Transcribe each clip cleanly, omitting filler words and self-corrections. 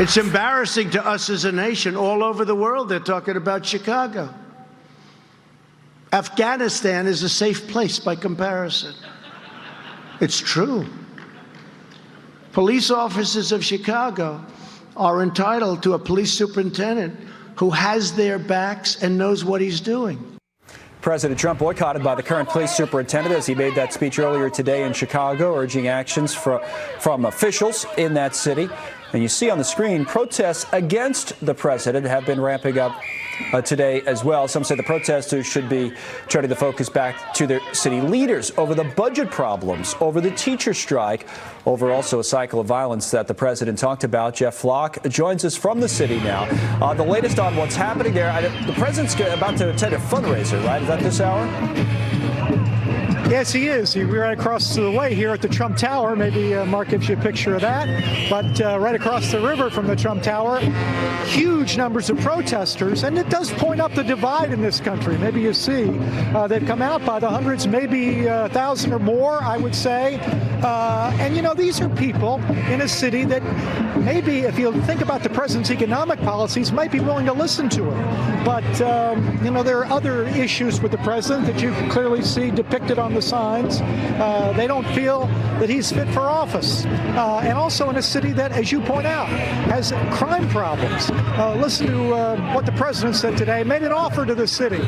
It's embarrassing to us as a nation. All over the world, they're talking about Chicago. Afghanistan is a safe place by comparison. It's true. Police officers of Chicago are entitled to a police superintendent who has their backs and knows what he's doing. President Trump boycotted by the current police superintendent as he made that speech earlier today in Chicago, urging actions from officials in that city. And you see on the screen, protests against the president have been ramping up today as well. Some say the protesters should be turning the focus back to their city leaders over the budget problems, over the teacher strike, over also a cycle of violence that the president talked about. Jeff Flock joins us from the city now. The latest on what's happening there. The president's about to attend a fundraiser, right? Is that this hour? Yes, he is. We're right across the way here at the Trump Tower. Maybe Mark gives you a picture of that. But right across the river from the Trump Tower, huge numbers of protesters. And it does point up the divide in this country. Maybe you see they've come out by the hundreds, maybe 1,000 or more, I would say. And, you know, these are people in a city that maybe, if you think about the president's economic policies, might be willing to listen to him. But, you know, there are other issues with the president that you can clearly see depicted on the signs. They don't feel that he's fit for office. And also in a city that, as you point out, has crime problems. Listen to what the president said today, made an offer to the city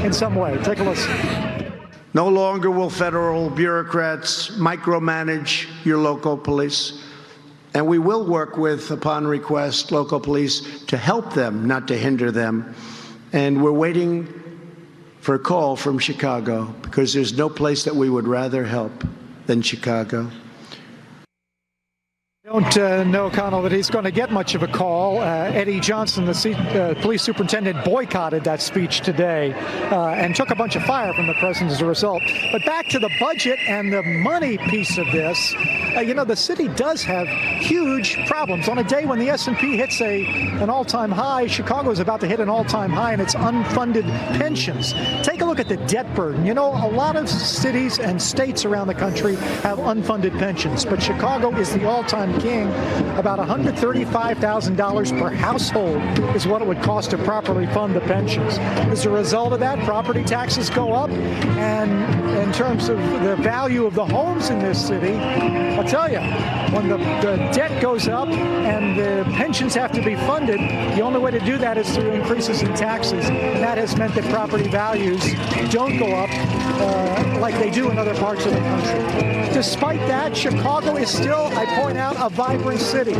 in some way. Take a listen. No longer will federal bureaucrats micromanage your local police. And we will work with, upon request, local police to help them, not to hinder them. And we're waiting for a call from Chicago, because there's no place that we would rather help than Chicago. I don't know, Connell, that he's going to get much of a call. Eddie Johnson, the police superintendent, boycotted that speech today and took a bunch of fire from the president as a result. But back to the budget and the money piece of this, you know, the city does have huge problems. On a day when the S&P hits an all-time high, Chicago is about to hit an all-time high in its unfunded pensions. Take a look at the debt burden. You know, a lot of cities and states around the country have unfunded pensions, but Chicago is the all-time king. About $135,000 per household is what it would cost to properly fund the pensions. As a result of that, property taxes go up, and in terms of the value of the homes in this city, I'll tell you, when the debt goes up and the pensions have to be funded, the only way to do that is through increases in taxes, and that has meant that property values don't go up like they do in other parts of the country. Despite that, Chicago is still, I point out, a vibrant city.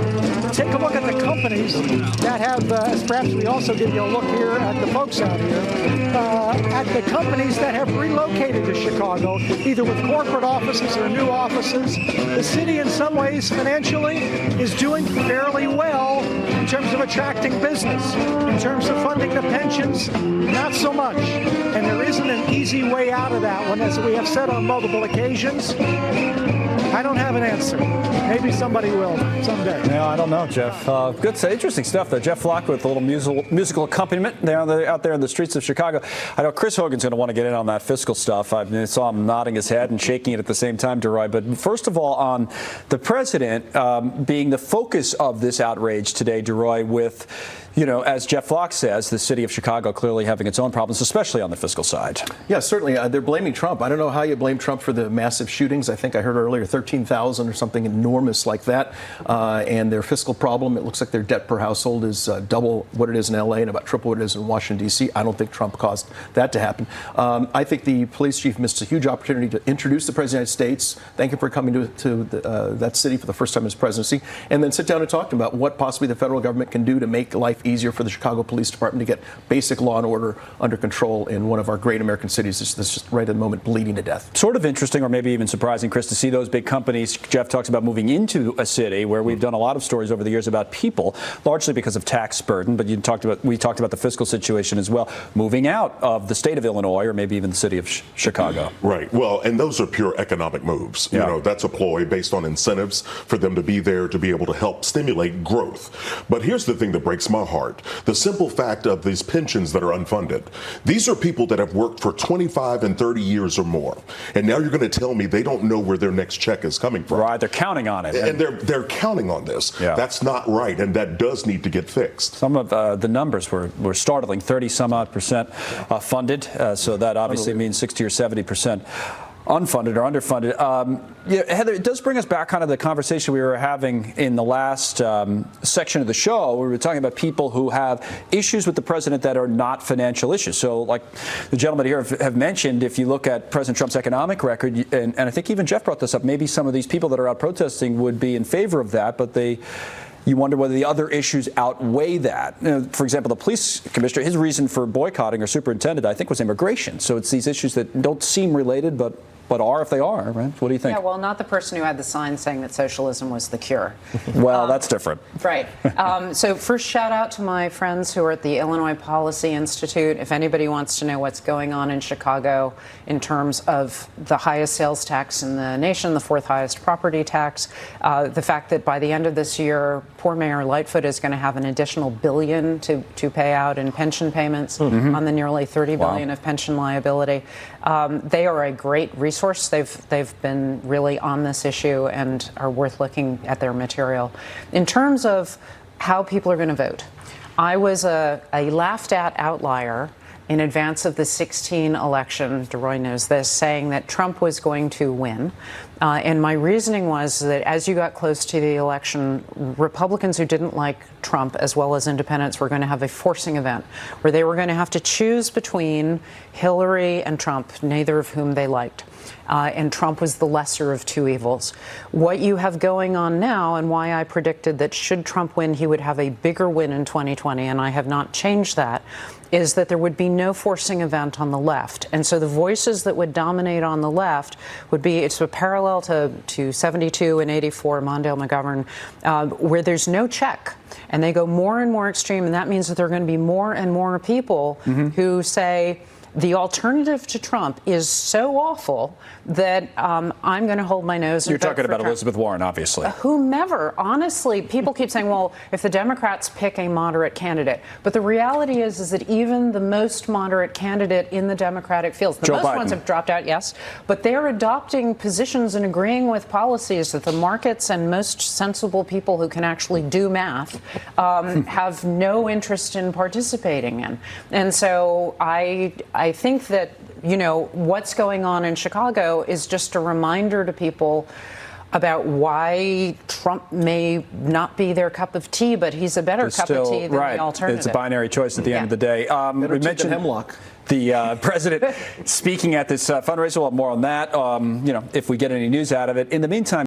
Take a look at the companies that have, perhaps we also give you a look here at the folks out here, at the companies that have relocated to Chicago, either with corporate offices or new offices. The city, in some ways, financially, is doing fairly well in terms of attracting business. In terms of funding the pensions, not so much. And there isn't an easy way out of that one, as we have said on multiple occasions. I don't have an answer. Maybe somebody will someday. Yeah, I don't know, Jeff. Good, interesting stuff, though. Jeff Flock with a little musical accompaniment out there in the streets of Chicago. I know Chris Hogan's going to want to get in on that fiscal stuff. I saw him nodding his head and shaking it at the same time, DeRoy. But first of all, on the president being the focus of this outrage today, DeRoy, with, you know, as Jeff Flock says, the city of Chicago clearly having its own problems, especially on the fiscal side. Yeah, certainly. They're blaming Trump. I don't know how you blame Trump for the massive shootings. I think I heard earlier 13,000 or something enormous like that. And their fiscal problem, it looks like their debt per household is double what it is in L.A. and about triple what it is in Washington, D.C. I don't think Trump caused that to happen. I think the police chief missed a huge opportunity to introduce the President of the United States, thank him for coming to that city for the first time in his presidency, and then sit down and talk about what possibly the federal government can do to make life easier for the Chicago Police Department to get basic law and order under control in one of our great American cities that's just right at the moment bleeding to death. Sort of interesting, or maybe even surprising, Chris, to see those big companies. Jeff talks about moving into a city where we've done a lot of stories over the years about people, largely because of tax burden, but we talked about the fiscal situation as well, moving out of the state of Illinois or maybe even the city of Chicago. Right. Well, and those are pure economic moves. Yeah. You know, that's a ploy based on incentives for them to be there to be able to help stimulate growth. But here's the thing that breaks my heart. part. The simple fact of these pensions that are unfunded. These are people that have worked for 25 and 30 years or more. And now you're going to tell me they don't know where their next check is coming from. Right, they're counting on it. And they're counting on this. Yeah. That's not right, and that does need to get fixed. Some of the numbers were startling, 30-some-odd% funded. So that obviously means 60 or 70% unfunded or underfunded. Heather, it does bring us back kind of the conversation we were having in the last section of the show. We were talking about people who have issues with the president that are not financial issues. So like the gentlemen here have mentioned, if you look at President Trump's economic record, and I think even Jeff brought this up, maybe some of these people that are out protesting would be in favor of that, but you wonder whether the other issues outweigh that. For example, the police commissioner, his reason for boycotting or superintendent, I think, was immigration. So it's these issues that don't seem related, but are if they are, right? What do you think? Yeah, well, not the person who had the sign saying that socialism was the cure. Well, that's different. Right. So first, shout out to my friends who are at the Illinois Policy Institute. If anybody wants to know what's going on in Chicago in terms of the highest sales tax in the nation, the fourth highest property tax, the fact that by the end of this year, poor Mayor Lightfoot is going to have an additional $1 billion to pay out in pension payments on the nearly $30 billion of pension liability. They are a great resource. They've been really on this issue and are worth looking at their material. In terms of how people are going to vote, I was a laughed at outlier in advance of the 2016 election, DeRoy knows this, saying that Trump was going to win. And my reasoning was that as you got close to the election, Republicans who didn't like Trump, as well as independents, were going to have a forcing event where they were going to have to choose between Hillary and Trump, neither of whom they liked. And Trump was the lesser of two evils. What you have going on now, and why I predicted that should Trump win, he would have a bigger win in 2020, and I have not changed that, is that there would be no forcing event on the left. And so the voices that would dominate on the left would be, it's a parallel to 72 and 84, Mondale McGovern, where there's no check. And they go more and more extreme, and that means that there are going to be more and more people who say, the alternative to Trump is so awful that I'm going to hold my nose and You're vote talking for about Trump. Elizabeth Warren, obviously. Whomever. Honestly, people keep saying, well, if the Democrats pick a moderate candidate. But the reality is that even the most moderate candidate in the Democratic field, the Joe most Biden. ones have dropped out, yes, but they're adopting positions and agreeing with policies that the markets and most sensible people who can actually do math have no interest in participating in. And so I think that, you know, what's going on in Chicago is just a reminder to people about why Trump may not be their cup of tea, but he's a better cup of tea than the alternative. It's a binary choice at the end of the day. We mentioned hemlock. The president speaking at this fundraiser. We'll have more on that, if we get any news out of it. In the meantime,